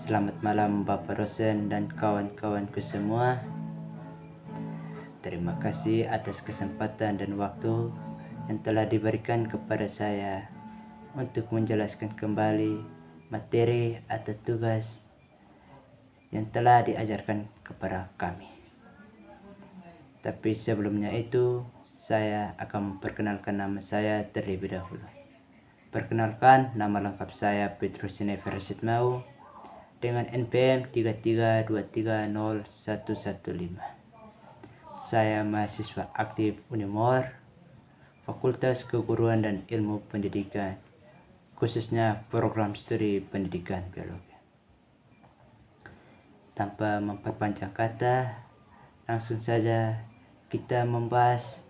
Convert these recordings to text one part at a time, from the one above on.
Selamat malam Bapak dosen dan kawan-kawanku semua. Terima kasih atas kesempatan dan waktu yang telah diberikan kepada saya untuk menjelaskan kembali materi atau tugas yang telah diajarkan kepada kami. Tapi sebelumnya itu, saya akan memperkenalkan nama saya terlebih dahulu. Perkenalkan, nama lengkap saya Petrus Sinever Rashid Mau dengan NPM 332301115. Saya mahasiswa aktif Unimor, Fakultas Keguruan dan Ilmu Pendidikan, khususnya program studi pendidikan biologi. Tanpa memperpanjang kata, langsung saja kita membahas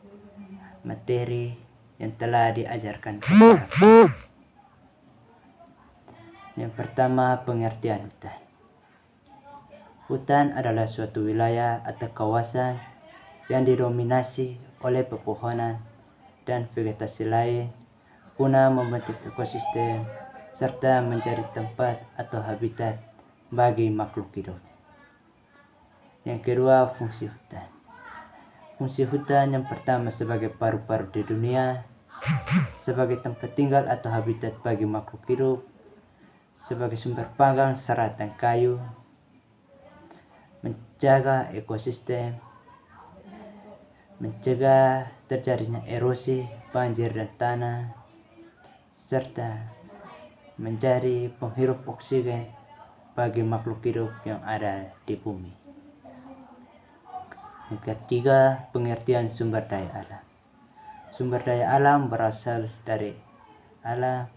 materi yang telah diajarkan kepada kami. Yang pertama, pengertian hutan. Hutan adalah suatu wilayah atau kawasan yang didominasi oleh pepohonan dan vegetasi lain guna membentuk ekosistem serta menjadi tempat atau habitat bagi makhluk hidup. Yang kedua, fungsi hutan. Fungsi hutan yang pertama sebagai paru-paru di dunia, sebagai tempat tinggal atau habitat bagi makhluk hidup, sebagai sumber panggang serat dan kayu, menjaga ekosistem, mencegah terjadinya erosi, banjir dan tanah, serta menjadi penghirup oksigen bagi makhluk hidup yang ada di bumi. Yang ketiga, pengertian sumber daya alam. Sumber daya alam berasal dari alam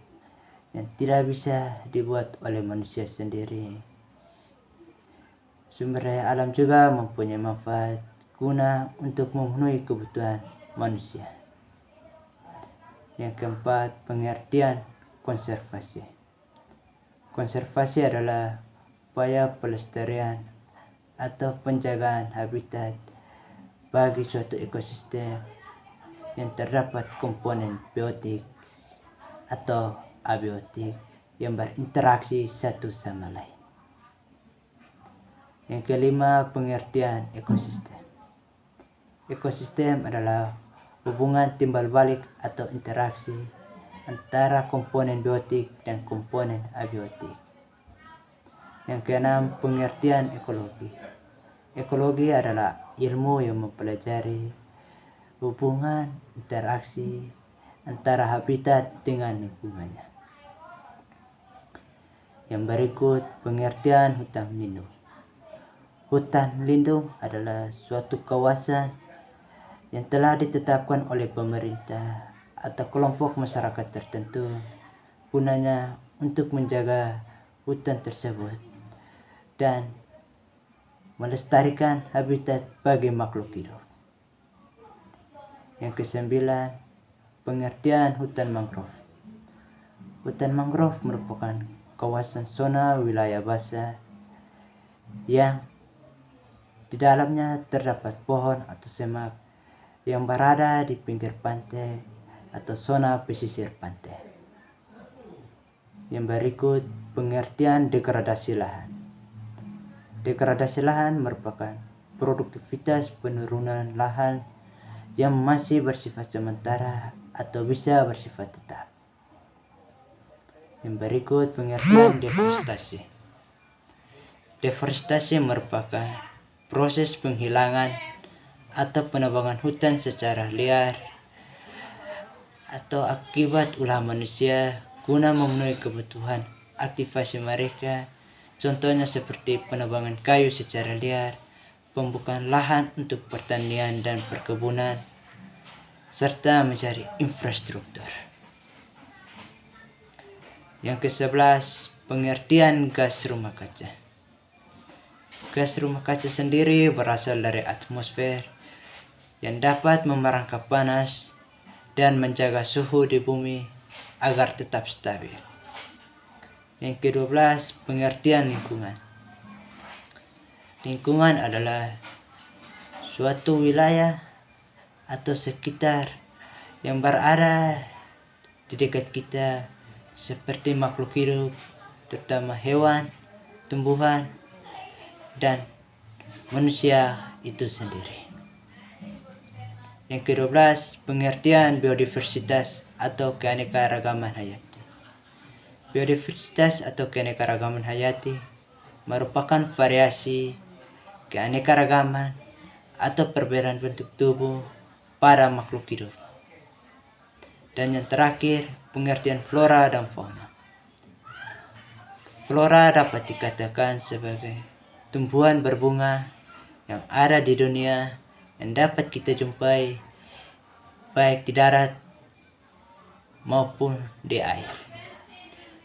yang tidak bisa dibuat oleh manusia sendiri. Sumber daya alam juga mempunyai manfaat guna untuk memenuhi kebutuhan manusia. Yang keempat, pengertian konservasi. Konservasi adalah upaya pelestarian atau penjagaan habitat bagi suatu ekosistem yang terdapat komponen biotik atau abiotik yang berinteraksi satu sama lain. Yang kelima, pengertian ekosistem. Ekosistem adalah hubungan timbal balik atau interaksi antara komponen biotik dan komponen abiotik. Yang keenam, pengertian ekologi. Ekologi adalah ilmu yang mempelajari hubungan interaksi antara habitat dengan lingkungannya. Yang berikut, pengertian hutan lindung. Hutan lindung adalah suatu kawasan yang telah ditetapkan oleh pemerintah atau kelompok masyarakat tertentu gunanya untuk menjaga hutan tersebut dan melestarikan habitat bagi makhluk hidup. Yang kesembilan, pengertian hutan mangrove. Hutan mangrove merupakan kawasan zona wilayah basah yang di dalamnya terdapat pohon atau semak yang berada di pinggir pantai atau zona pesisir pantai. Yang berikut, pengertian degradasi lahan. Degradasi lahan merupakan produktivitas penurunan lahan yang masih bersifat sementara atau bisa bersifat tetap. Yang berikut, pengertian deforestasi. Deforestasi merupakan proses penghilangan atau penebangan hutan secara liar atau akibat ulah manusia guna memenuhi kebutuhan aktivasi mereka. Contohnya seperti penebangan kayu secara liar, pembukaan lahan untuk pertanian dan perkebunan, serta mencari infrastruktur. Yang ke-11, pengertian gas rumah kaca. Gas rumah kaca sendiri berasal dari atmosfer yang dapat memerangkap panas dan menjaga suhu di bumi agar tetap stabil. Yang ke-12, pengertian lingkungan. Lingkungan adalah suatu wilayah atau sekitar yang berada di dekat kita seperti makhluk hidup, terutama hewan, tumbuhan, dan manusia itu sendiri. Yang ke-12, pengertian biodiversitas atau keanekaragaman hayati. Biodiversitas atau keanekaragaman hayati merupakan variasi keanekaragaman atau perbedaan bentuk tubuh pada makhluk hidup. Dan yang terakhir, pengertian flora dan fauna. Flora dapat dikatakan sebagai tumbuhan berbunga yang ada di dunia yang dapat kita jumpai baik di darat maupun di air.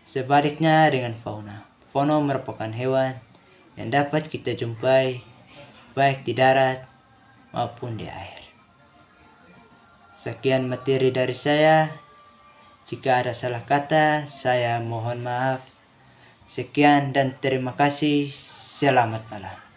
Sebaliknya dengan fauna. Fauna merupakan hewan yang dapat kita jumpai baik di darat maupun di air. Sekian materi dari saya. Jika ada salah kata, saya mohon maaf. Sekian dan terima kasih. Selamat malam.